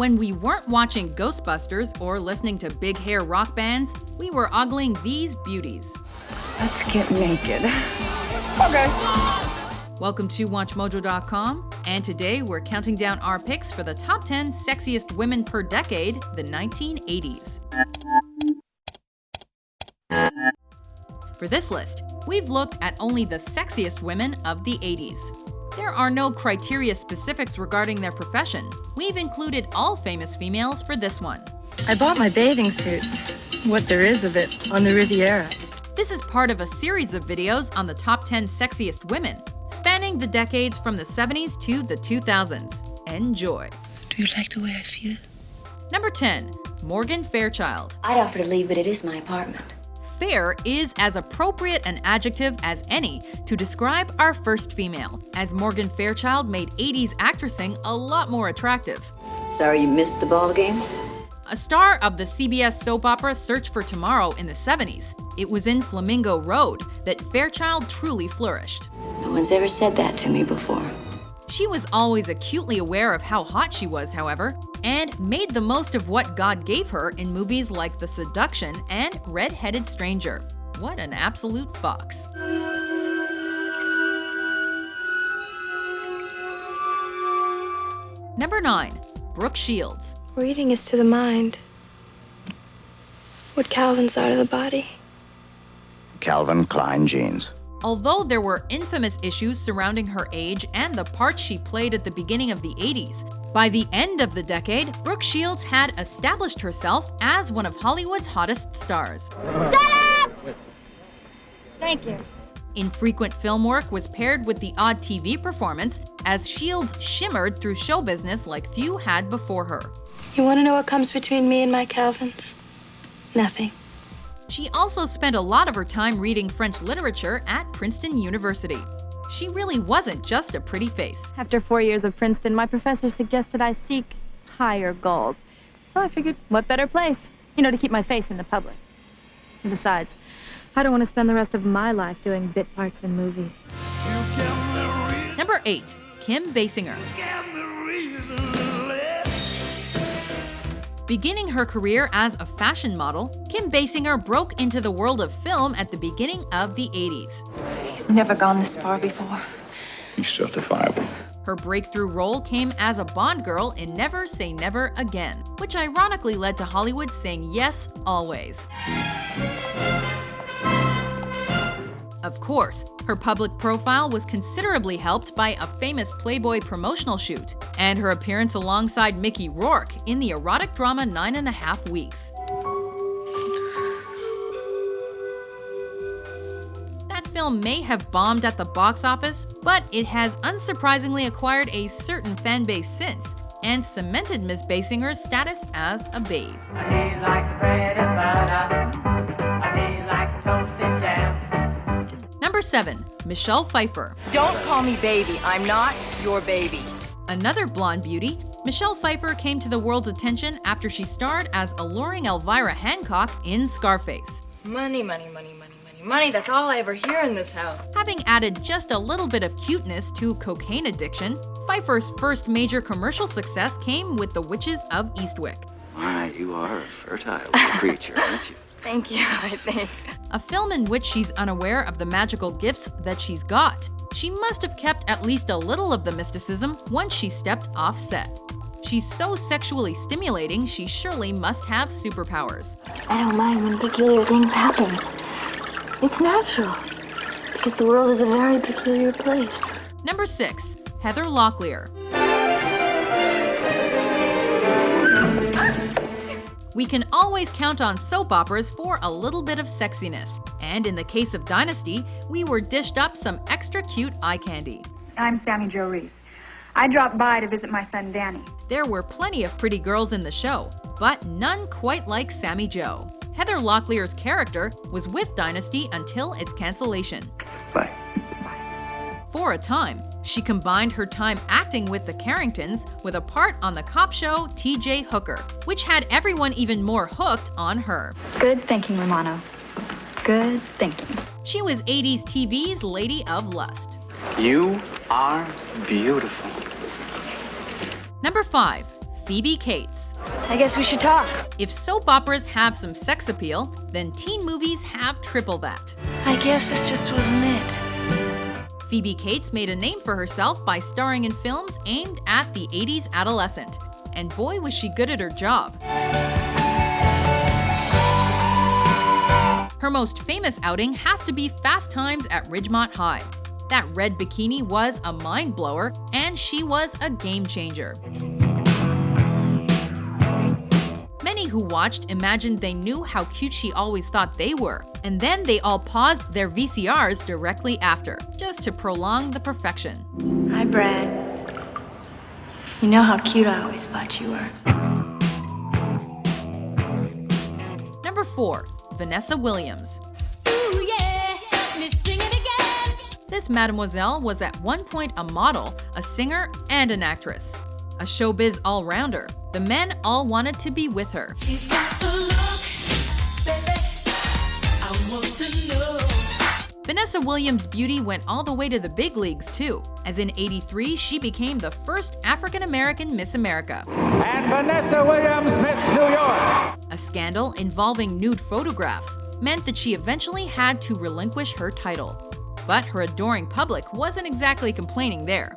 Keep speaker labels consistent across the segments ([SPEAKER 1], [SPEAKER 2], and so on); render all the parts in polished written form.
[SPEAKER 1] When we weren't watching Ghostbusters or listening to big hair rock bands, we were ogling these beauties.
[SPEAKER 2] Let's get naked. Okay.
[SPEAKER 1] Welcome to WatchMojo.com, and today we're counting down our picks for the top 10 sexiest women per decade, the 1980s. For this list, we've looked at only the sexiest women of the 80s. There are no criteria specifics regarding their profession. We've included all famous females for this one.
[SPEAKER 2] I bought my bathing suit, what there is of it, on the Riviera.
[SPEAKER 1] This is part of a series of videos on the top 10 sexiest women, spanning the decades from the 70s to the 2000s. Enjoy.
[SPEAKER 3] Do you like the way I feel?
[SPEAKER 1] Number 10, Morgan Fairchild.
[SPEAKER 4] I'd offer to leave, but it is my apartment.
[SPEAKER 1] Fair is as appropriate an adjective as any to describe our first female, as Morgan Fairchild made 80s actressing a lot more attractive.
[SPEAKER 4] Sorry you missed the ball game?
[SPEAKER 1] A star of the CBS soap opera Search for Tomorrow in the 70s, it was in Flamingo Road that Fairchild truly flourished.
[SPEAKER 4] No one's ever said that to me before.
[SPEAKER 1] She was always acutely aware of how hot she was, however, and made the most of what God gave her in movies like The Seduction and Red-Headed Stranger. What an absolute fox. Number 9, Brooke Shields.
[SPEAKER 5] Reading is to the mind what Calvin's are to the body.
[SPEAKER 6] Calvin Klein jeans.
[SPEAKER 1] Although there were infamous issues surrounding her age and the part she played at the beginning of the 80s, by the end of the decade, Brooke Shields had established herself as one of Hollywood's hottest stars.
[SPEAKER 5] Shut up! Thank you.
[SPEAKER 1] Infrequent film work was paired with the odd TV performance as Shields shimmered through show business like few had before her.
[SPEAKER 5] You want to know what comes between me and my Calvins? Nothing.
[SPEAKER 1] She also spent a lot of her time reading French literature at Princeton University. She really wasn't just a pretty face.
[SPEAKER 7] After 4 years of Princeton, my professor suggested I seek higher goals. So I figured, what better place, to keep my face in the public. And besides, I don't want to spend the rest of my life doing bit parts in movies.
[SPEAKER 1] Number 8, Kim Basinger. Beginning her career as a fashion model, Kim Basinger broke into the world of film at the beginning of the 80s.
[SPEAKER 2] He's never gone this far before.
[SPEAKER 6] He's certifiable.
[SPEAKER 1] Her breakthrough role came as a Bond girl in Never Say Never Again, which ironically led to Hollywood saying yes always. Of course, her public profile was considerably helped by a famous Playboy promotional shoot and her appearance alongside Mickey Rourke in the erotic drama 9½ Weeks. That film may have bombed at the box office, but it has unsurprisingly acquired a certain fan base since and cemented Miss Basinger's status as a babe.
[SPEAKER 8] He likes bread and butter. He likes toasted jam.
[SPEAKER 1] Number 7, Michelle Pfeiffer.
[SPEAKER 2] Don't call me baby. I'm not your baby.
[SPEAKER 1] Another blonde beauty, Michelle Pfeiffer came to the world's attention after she starred as alluring Elvira Hancock in Scarface.
[SPEAKER 2] Money, money, money, money, money, money. That's all I ever hear in this house.
[SPEAKER 1] Having added just a little bit of cuteness to cocaine addiction, Pfeiffer's first major commercial success came with The Witches of Eastwick.
[SPEAKER 9] Why, you are a fertile creature, aren't you?
[SPEAKER 2] Thank you, I think.
[SPEAKER 1] A film in which she's unaware of the magical gifts that she's got. She must have kept at least a little of the mysticism once she stepped off set. She's so sexually stimulating, she surely must have superpowers.
[SPEAKER 5] I don't mind when peculiar things happen. It's natural, because the world is a very peculiar place.
[SPEAKER 1] Number 6, Heathe Locklear. We can always count on soap operas for a little bit of sexiness, and in the case of Dynasty, we were dished up some extra cute eye candy.
[SPEAKER 10] I'm Sammy Jo Reese. I dropped by to visit my son Danny.
[SPEAKER 1] There were plenty of pretty girls in the show, but none quite like Sammy Jo. Heathe Locklear's character was with Dynasty until its cancellation.
[SPEAKER 6] Bye.
[SPEAKER 1] For a time, she combined her time acting with the Carringtons with a part on the cop show T.J. Hooker, which had everyone even more hooked on her.
[SPEAKER 10] Good thinking, Romano. Good thinking.
[SPEAKER 1] She was 80s TV's Lady of Lust.
[SPEAKER 9] You are beautiful.
[SPEAKER 1] Number 5, Phoebe Cates.
[SPEAKER 2] I guess we should talk.
[SPEAKER 1] If soap operas have some sex appeal, then teen movies have triple that.
[SPEAKER 2] I guess this just wasn't it.
[SPEAKER 1] Phoebe Cates made a name for herself by starring in films aimed at the 80s adolescent. And boy, was she good at her job. Her most famous outing has to be Fast Times at Ridgemont High. That red bikini was a mind blower, and she was a game changer. Many who watched imagined they knew how cute she always thought they were, and then they all paused their VCRs directly after, just to prolong the perfection.
[SPEAKER 2] Hi, Brad. You know how cute I always thought you were.
[SPEAKER 1] Number 4. Vanessa Williams.
[SPEAKER 11] Ooh, yeah, let me sing it again.
[SPEAKER 1] This mademoiselle was at one point a model, a singer, and an actress. A showbiz all-rounder. The men all wanted to be with her.
[SPEAKER 11] He's got the look, baby. I want to know.
[SPEAKER 1] Vanessa Williams' beauty went all the way to the big leagues too, as in '83 she became the first African-American Miss America.
[SPEAKER 8] And Vanessa Williams, Miss New York.
[SPEAKER 1] A scandal involving nude photographs meant that she eventually had to relinquish her title. But her adoring public wasn't exactly complaining there.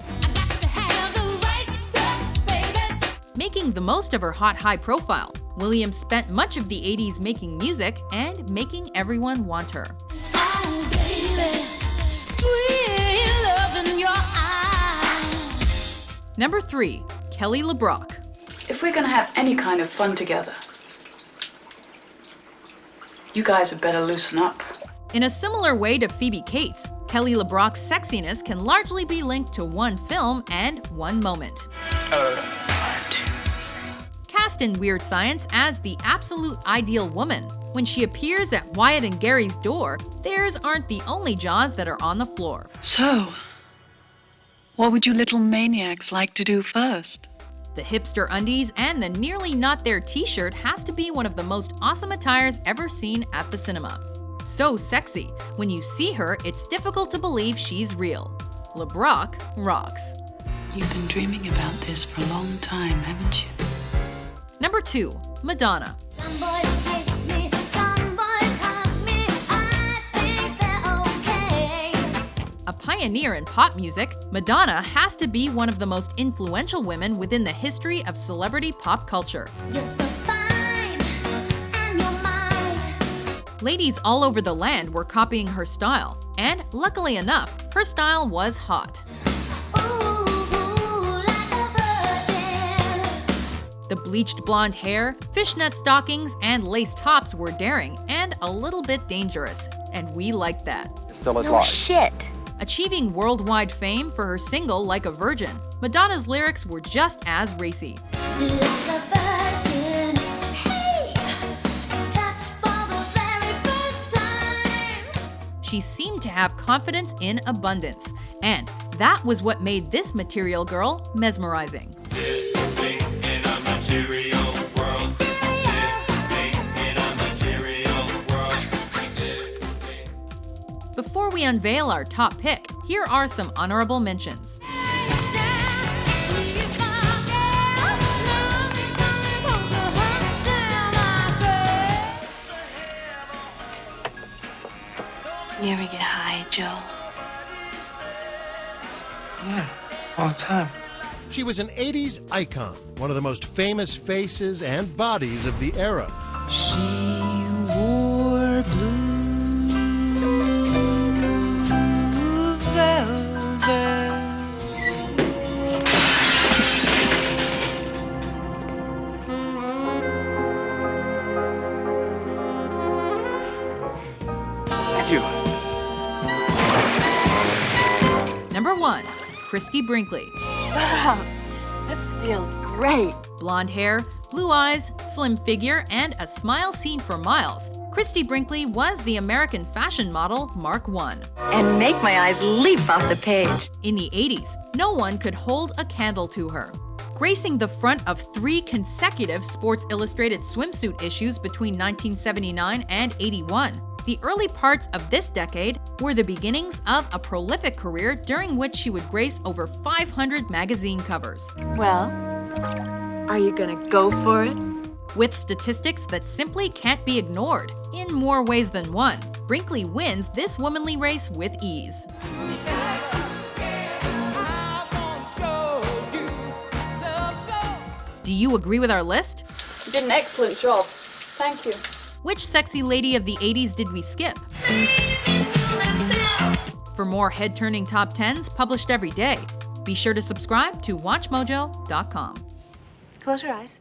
[SPEAKER 1] Making the most of her hot high profile, Williams spent much of the 80s making music and making everyone want her.
[SPEAKER 11] Oh, baby, sweet love in your eyes.
[SPEAKER 1] Number 3. Kelly LeBrock.
[SPEAKER 12] If we're gonna have any kind of fun together, you guys had better loosen up.
[SPEAKER 1] In a similar way to Phoebe Cates, Kelly LeBrock's sexiness can largely be linked to one film and one moment. Cast in Weird Science as the absolute ideal woman, when she appears at Wyatt and Gary's door, theirs aren't the only jaws that are on the floor.
[SPEAKER 12] So, what would you little maniacs like to do first?
[SPEAKER 1] The hipster undies and the nearly not there t-shirt has to be one of the most awesome attires ever seen at the cinema. So sexy, when you see her, it's difficult to believe she's real. LeBrock rocks.
[SPEAKER 12] You've been dreaming about this for a long time, haven't you?
[SPEAKER 1] Number 2. Madonna.
[SPEAKER 11] Some boys kiss me, some boys hug me. I think they're okay.
[SPEAKER 1] A pioneer in pop music, Madonna has to be one of the most influential women within the history of celebrity pop culture.
[SPEAKER 11] You're so fine, and you're mine.
[SPEAKER 1] Ladies all over the land were copying her style, and luckily enough, her style was hot. The bleached blonde hair, fishnet stockings, and lace tops were daring and a little bit dangerous, and we liked that.
[SPEAKER 6] It's still
[SPEAKER 2] No shit.
[SPEAKER 1] Achieving worldwide fame for her single Like a Virgin, Madonna's lyrics were just as racy.
[SPEAKER 11] Like a virgin, hey, touch for the very first time.
[SPEAKER 1] She seemed to have confidence in abundance, and that was what made this material girl mesmerizing. Before we unveil our top pick, here are some honorable mentions.
[SPEAKER 2] You ever get high, Joe?
[SPEAKER 13] Yeah, all the time.
[SPEAKER 14] She was an 80s icon, one of the most famous faces and bodies of the era.
[SPEAKER 3] She wore blue velvet.
[SPEAKER 13] Thank you.
[SPEAKER 1] Number 1. Christy Brinkley.
[SPEAKER 2] Wow, this feels great.
[SPEAKER 1] Blonde hair, blue eyes, slim figure, and a smile seen for miles, Christy Brinkley was the American fashion model Mark I.
[SPEAKER 2] And make my eyes leap off the page.
[SPEAKER 1] In the 80s, no one could hold a candle to her. Gracing the front of 3 consecutive Sports Illustrated swimsuit issues between 1979 and 81, the early parts of this decade were the beginnings of a prolific career during which she would grace over 500 magazine covers.
[SPEAKER 2] Well,
[SPEAKER 15] Are you gonna go for it?
[SPEAKER 1] With statistics that simply can't be ignored, in more ways than one, Brinkley wins this womanly race with ease. Do you agree with our list?
[SPEAKER 16] You did an excellent job. Thank you.
[SPEAKER 1] Which sexy lady of the 80s did we skip? For more head-turning top 10s published every day, be sure to subscribe to WatchMojo.com.
[SPEAKER 4] Close your eyes.